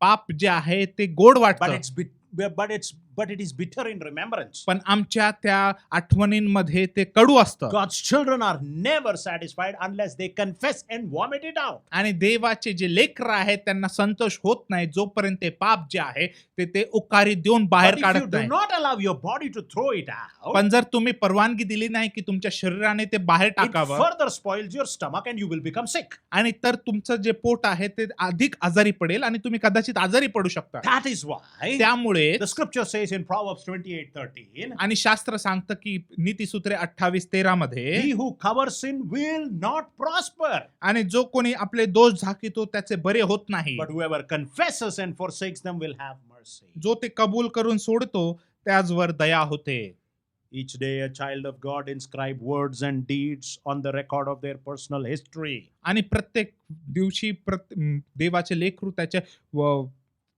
पाप जे आहे ते गोड but वाटतं, but it is bitter in remembrance. पण आमच्या त्या आठवणींमध्ये ते कडू असतं. God's children are never satisfied unless they confess and vomit it out. आणि देवाचे जे लेकरं आहेत त्यांना संतोष होत नाही जोपर्यंत ते पाप जे आहे ते उकारी देऊन बाहेर But if you काढत do नाही. not allow your body to throw it out, पण जर तुम्ही परवानगी दिली नाही की तुमच्या शरीराने ते बाहेर it टाकावं, further spoils your stomach and you will become sick. आणि तर तुमचं जे पोट आहे ते अधिक आजारी पडेल आणि तुम्ही कदाचित आजारी पडू शकता. That is why त्यामुळे the scripture says in Proverbs 28:13, आणि शास्त्र सांगतं की नीतिसूत्रे 28:13 मध्ये, he who covers sin will not prosper, आणि जो कोणी आपले दोष झाकीतो त्याचे बरे होत नाही, but whoever confesses and forsakes them will have mercy. जो ते कबूल करून सोडतो त्याचवर दया होते. Each day a child of God inscribe words and deeds on the record of their personal history. आणि प्रत्येक दिवशी देवाचे लेकरू त्याच्या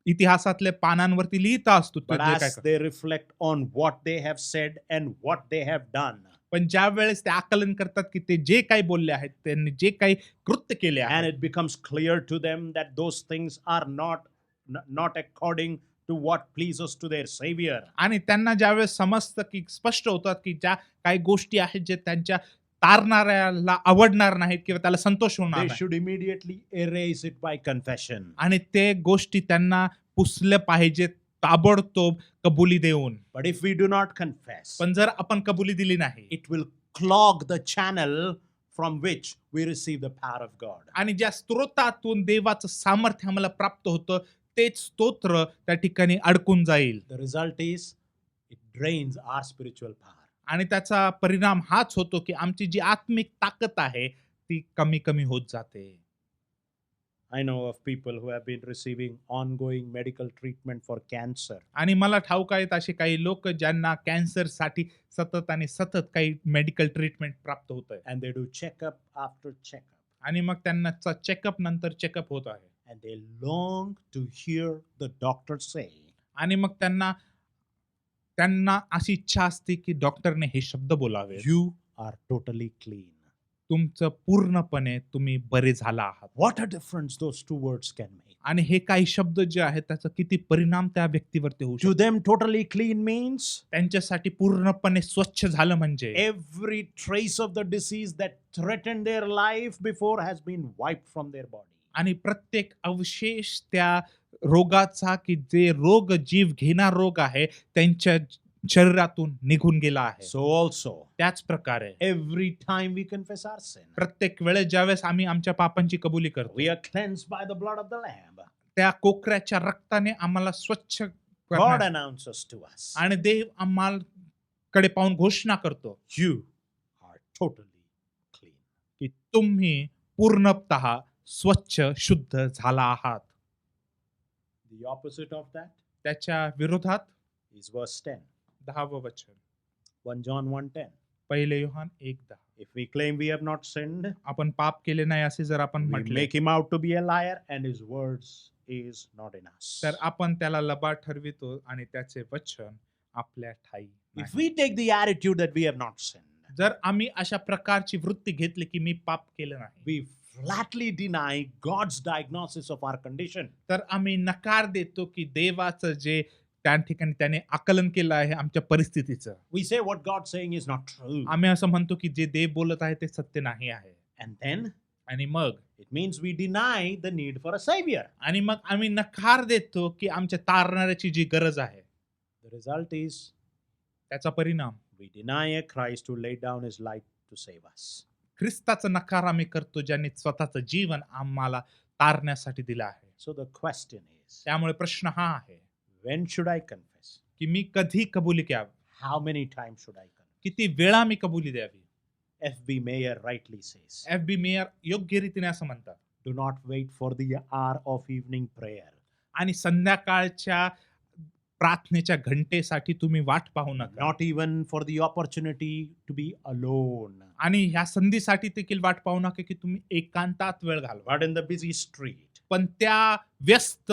इतिहासातल्या पानांवरती लिहित असतो ते But जे काय as they reflect on what they have said and what they have done, पण ज्या वेळेस ते आकलन करतात की ते जे काही बोलले आहेत, त्यांनी जे काही कृत्य केले and आहे, it becomes clear to them that those things are not according to what pleases to their Savior, आणि त्यांना ज्यावेळेस समजतं की स्पष्ट होतात की ज्या काही गोष्टी आहेत जे त्यांच्या तारणाऱ्याला आवडणार नाहीत किंवा त्याला संतोष होणार they नाही, should immediately erase it by confession. आणि ते गोष्टी त्यांना पुसल्या पाहिजेत ताबडतोब कबुली देऊन. But if we do not confess, पण जर आपण कबुली दिली नाही, it will clog the channel from which we receive the power of God. आणि ज्या स्त्रोतातून देवाचं सामर्थ्य आम्हाला प्राप्त होतं तेच स्तोत्र त्या ठिकाणी अडकून जाईल. The result is it drains our spiritual power. आणि त्याचा परिणाम हाच होतो की आमची जी आत्मिक ताकद आहे ती कमी कमी होत जाते. I know of people who have been receiving ongoing medical treatment for cancer. आणि मला ठाऊक आहेत असे काही लोक ज्यांना कॅन्सरसाठी सतत आणि सतत काही मेडिकल ट्रीटमेंट प्राप्त होत आहे, And they do checkup after checkup. आणि मग त्यांना चेकअप नंतर चेकअप होत आहे, And they long to hear the doctor say, आणि मग त्यांना अशी इच्छा असते की डॉक्टरने हे शब्द बोलावे, you are totally clean. तुमचं पूर्णपणे तुम्ही बरे झाला आहात. What a difference those two words can make. आणि हे काही शब्द जे आहेत त्याचा किती परिणाम त्या व्यक्तीवरती होऊ To शकतो. them, totally clean means त्यांच्यासाठी पूर्णपणे स्वच्छ झालं म्हणजे every trace of the disease that threatened their life before has been wiped from their body. आणि प्रत्येक अवशेष त्या रोगाचा की जे रोग जीव घेणार रोग आहे त्यांच्या शरीरातून निघून गेला आहे. So also, त्याच प्रकारे every time we confess our sin, प्रत्येक वेळेस ज्यावेळेस आम्ही आमच्या पापांची कबुली करतो, we are cleansed by the blood of the Lamb. त्या कोकऱ्याच्या रक्ताने आम्हाला स्वच्छ God करण्यास, announces to us, आणि देव आम्हाला कडे पाहून घोषणा करतो you are totally clean. की तुम्ही पूर्णतः स्वच्छ शुद्ध झाला आहात. The opposite of that त्याच्या विरोधात is verse 10. 10वं वचन 1 John 1:10. पहिले Yohan 1:10. If we claim we have not sinned, आपण पाप केले नाही असे जर आपण we म्हटले make him out to be a liar and his words is not in us. तर आपण त्याला लबाड ठरवितो आणि त्याचे वचन आपल्या ठाई If नाही. we take the attitude that we have not sinned, जर आम्ही अशा प्रकारची वृत्ती घेतली की मी पाप केलं नाही, we flatly deny God's diagnosis of our condition. तर आम्ही नकार देतो की देवाचं जे त्या ठिकाणी त्याने आकलन केलं आहे आमच्या परिस्थितीचं. We say what God's saying is not true. आम्ही असं म्हणतो की जे देव बोलत आहे ते सत्य नाही आहे. And then आणि मग it means we deny the need for a savior. आम्ही नकार देतो की आमच्या तारणाऱ्याची जी गरज आहे. The result is त्याचा परिणाम we deny a Christ who laid down his life to save us. ख्रिस्ताचा नकार आम्ही करतो ज्यांनी स्वतःचं जीवन आम्हाला तारण्यासाठी दिलं आहे. So the question is, त्यामुळे प्रश्न हा आहे when should I confess? की मी कधी कबुली द्यावी, How many times should I confess? किती वेळा मी कबुली द्यावी. F.B. Mayer rightly says, FB mayor योग्य रीतीने असं म्हणतात. do not wait for the hour of evening prayer. आणि संध्याकाळच्या प्रार्थनेच्या घंटेसाठी तुम्ही वाट पाहू नका. Not even for the opportunity to be alone. आणि ह्या संधीसाठी देखील वाट पाहू नका की तुम्ही एकांतात वेळ घालवा. But in the busy street, पण त्या व्यस्त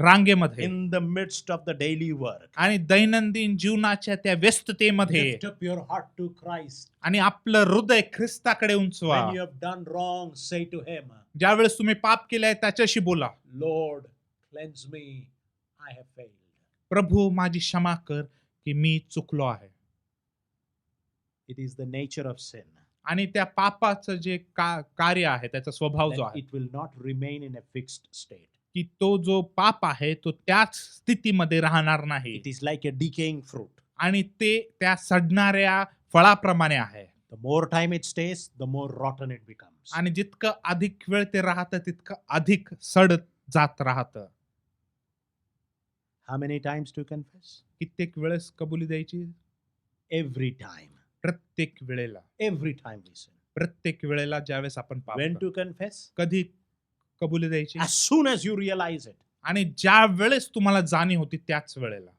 रांगेमध्ये in the midst of the daily work, आणि दैनंदिन जीवनाच्या त्या व्यस्ततेमध्ये lift up your heart to Christ. आणि आपलं हृदय ख्रिस्ताकडे उंचवा. When you have done wrong, say to him, ज्यावेळेस तुम्ही पाप केलंय त्याच्याशी बोला, Lord, cleanse me, I have failed. प्रभू माझी क्षमा कर की मी चुकलो आहे. It is the nature of sin आणि त्या पापाचं जे कार्य आहे त्याचा स्वभाव जो that आहे it will not remain in a fixed state. की तो जो पाप आहे तो त्याच स्थितीमध्ये राहणार नाही. It is like a decaying fruit. आणि ते त्या सडणाऱ्या फळाप्रमाणे आहे. The more time it stays, the more rotten it becomes. आणि जितकं अधिक वेळ ते राहतं तितकं अधिक सडत जात राहतं. How many times to confess? कित्येक वेळेस कबुली द्यायची? Every time. प्रत्येक वेळेला. Every time we sin. प्रत्येक वेळेला ज्यावेळेस आपण पाप When करतो. to confess? कधी कबुली द्यायची? As soon as you realize it. आणि ज्या वेळेस तुम्हाला जाणीव होती त्याच वेळेला.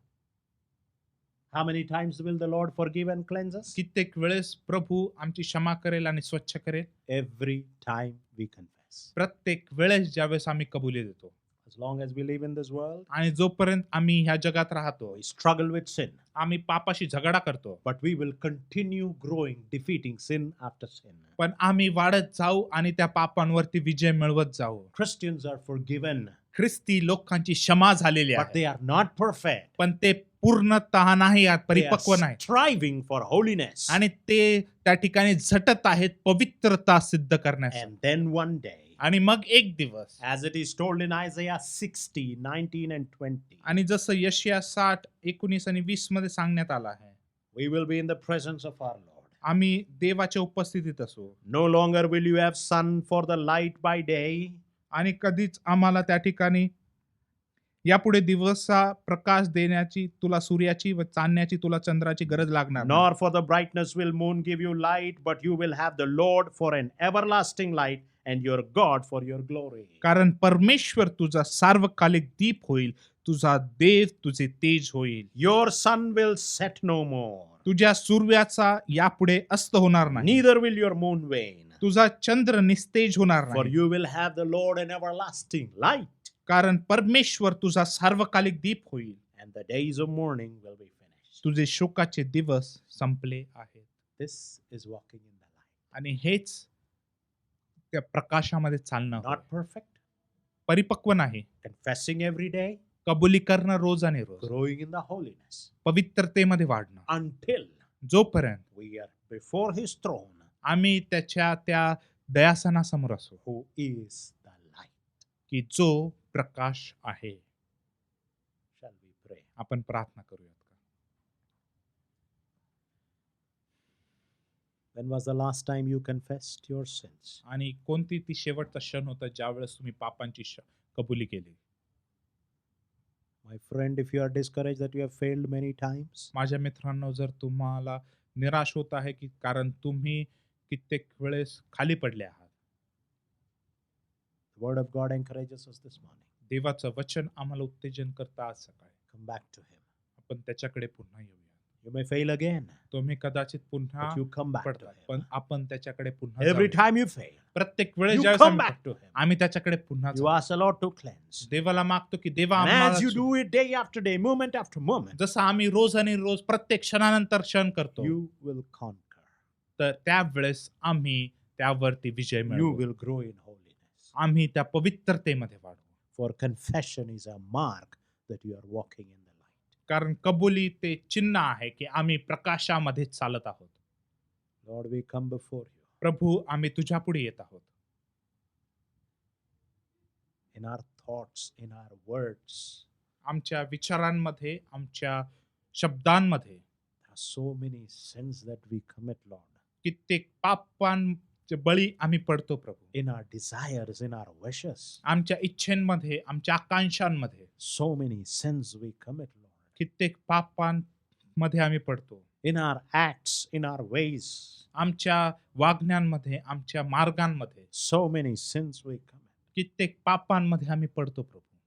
How many times will the Lord forgive and cleanse us? कित्येक वेळेस प्रभू आमची क्षमा करेल आणि स्वच्छ करेल? Every time we confess. प्रत्येक वेळेस ज्यावेळेस आम्ही कबुली देतो. As long as we live in this world, आणि जोपर्यंत आम्ही ह्या जगात राहतो we struggle with sin. आम्ही पापाशी झगडा करतो. But we will continue growing, defeating sin after sin. पण आम्ही वाढत जाऊ आणि त्या पापांवरती विजय मिळवत जाऊ. Christians are forgiven, ख्रिस्ती लोकांची क्षमा झालेली but आहे. they are not perfect. पण ते पूर्णतः नाही आहेत, They are परिपक्व नाही. striving for holiness. आणि ते त्या ठिकाणी झटत आहेत पवित्रता सिद्ध करण्यासाठी. And then one day, आणि मग एक दिवस as it is told in Isaiah 60, 19 and 20, आणि जसं यशिया 60, 19 आणि 20 मध्ये सांगण्यात आलं आहे, we will be in the presence of our Lord. आम्ही देवाच्या उपस्थितीत असू. No longer will you have sun for the light by day, आणि कधीच आम्हाला त्या ठिकाणी यापुढे दिवसा प्रकाश देण्याची तुला सूर्याची व चांदण्याची तुला चंद्राची गरज लागणार नाही. nor for the brightness will moon give you light, but you will have the Lord for an everlasting light and your God for your glory. कारण परमेश्वर तुझा सार्वकालिक दीप होईल, तुझा देव तुझे तेज होईल. Your sun will set no more, तुझ्या सूर्याचा यापुढे अस्त होणार नाही, neither will your moon wane, तुझा चंद्र निस्तेज होणार for नाही. you will have the Lord an everlasting light, कारण परमेश्वर तुझा सार्वकालिक दीप होईल. and the days of mourning will be finished. तुझे शोकाचे दिवस संपले आहेत. This is walking in the light. आणि हेच त्या प्रकाशामध्ये चालणं होय. Not perfect, परिपक्व नाही, confessing every day, कबुली करणं रोज आणि रोज, growing in the holiness, पवित्रतेमध्ये वाढणं, until जोपर्यंत we are before his throne, आम्ही त्याच्या त्या दयासनासमोर असू who is the light. की जो प्रकाश आहे. Shall we pray? आपण प्रार्थना करूयात का? When was the last time you confessed your sins? आणि कोणती ती शेवटचा क्षण होता ज्यावेळेस तुम्ही पापांची कबुली केली? My friend, if you are discouraged that you have failed many times, माझ्या मित्रांनो, जर तुम्हाला निराश होत आहे की कारण तुम्ही कित्येक वेळेस खाली पडले आहात, The word of God encourages us this morning. देवाचं वचन आम्हाला उत्तेजन करतं आज सकाळी. Come back to Him. आपण त्याच्याकडे पुन्हा येऊया. You may fail again, तुम्ही कदाचित पुन्हा but you come back to पडतात, पण Him. आपण त्याच्याकडे पुन्हा Every जाऊया. time you fail, प्रत्येक वेळेस you ज्यावेळेस come आम्ही back to पडतो, Him. आम्ही त्याच्याकडे पुन्हा You जाऊ. ask the Lord to cleanse. देवाला मागतो की देवा And आम्हाला as you सु- do it day after day, moment after moment, जसं आम्ही रोज आणि रोज प्रत्येक क्षणानंतर क्षण करतो, you will conquer. तर त्यावेळेस आम्ही त्यावरती विजय You मिळवू. will grow in holiness. आम्ही त्या पवित्रतेमध्ये वाढू. For confession is a mark that you are walking in the light. कारण कबुली ते चिन्ह आहे की आम्ही प्रकाशामध्ये चालत आहोत. Lord, we come before you. प्रभू, आम्ही तुझ्या पुढे येत आहोत. In our thoughts, in our words, आमच्या विचारांमध्ये, आमच्या शब्दांमध्ये there are so many sins that we commit, Lord. कित्येक पापांचे बळी आम्ही पडतो प्रभू. In our desires, in our wishes, आमच्या इच्छेमध्ये, आमच्या आकांक्षांमध्ये so many sins we commit, Lord. कित्येक पापांमध्ये आम्ही पडतो. In our acts, in our ways, आमच्या वागण्यांमध्ये, आमच्या मार्गांमध्ये so many sins we commit. कित्येक पापांमध्ये आम्ही पडतो प्रभू.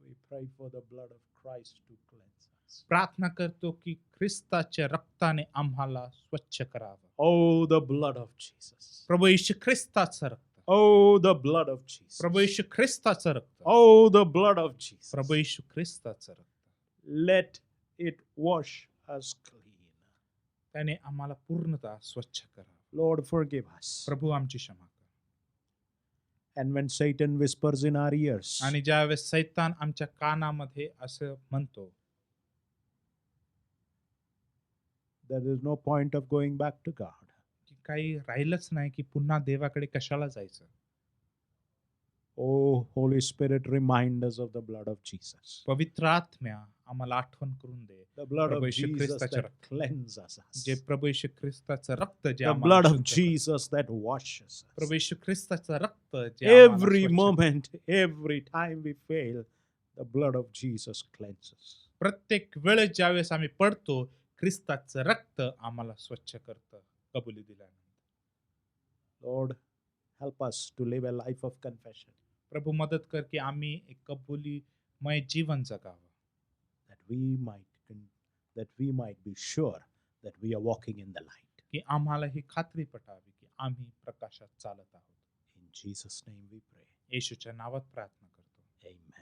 We pray for the blood of Christ to cleanse us. प्रार्थना करतो की ख्रिस्ताच्या रक्ताने आम्हाला स्वच्छ करावं. Oh, the blood of Jesus. प्रभू येशू ख्रिस्ताचं रक्त. Oh, the blood of Jesus. प्रभू येशू ख्रिस्ताचं रक्त. Oh, the blood of Jesus. प्रभू येशू ख्रिस्ताचं रक्त. Let it wash us clean. त्याने आम्हाला पूर्णतः स्वच्छ करावं. Lord, forgive us. प्रभू आमची क्षमा कर. And when Satan whispers in our ears, आणि ज्यावेळेस सैतान आमच्या कानामध्ये असं म्हणतो, there is no point of going back to God. की काही राहिलंच नाही की पुन्हा देवाकडे कशाला जायचं. Oh, Holy Spirit, remind us of the blood of Jesus. पवित्र आत्म्या आम्हाला आठवण करून दे. The blood of Prabhu Yeshu Jesus ख्रिस्ताच्या that cleanses us. जे प्रभू येशू ख्रिस्ताचं रक्त जे The आम्हाला blood of शुद्ध करतं. Jesus that washes us. प्रभू येशू ख्रिस्ताचं रक्त जे आम्हाला Every स्वच्छ moment, every time we fail, the blood of Jesus cleanses. प्रत्येक वेळेस ज्यावेळेस आम्ही पडतो, ख्रिस्ताचं रक्त आम्हाला स्वच्छ करतं कबुली दिल्यानंतर. Lord, help us to live a life of confession, प्रभू मदत कर की आम्ही एक कबुलीमय जीवन जगावं, that we might be sure that we are walking in the light. की आम्हाला ही खात्री पटावी की आम्ही प्रकाशात चालत आहोत. In Jesus' name we pray. येशूच्या नावात प्रार्थना करतो. Amen.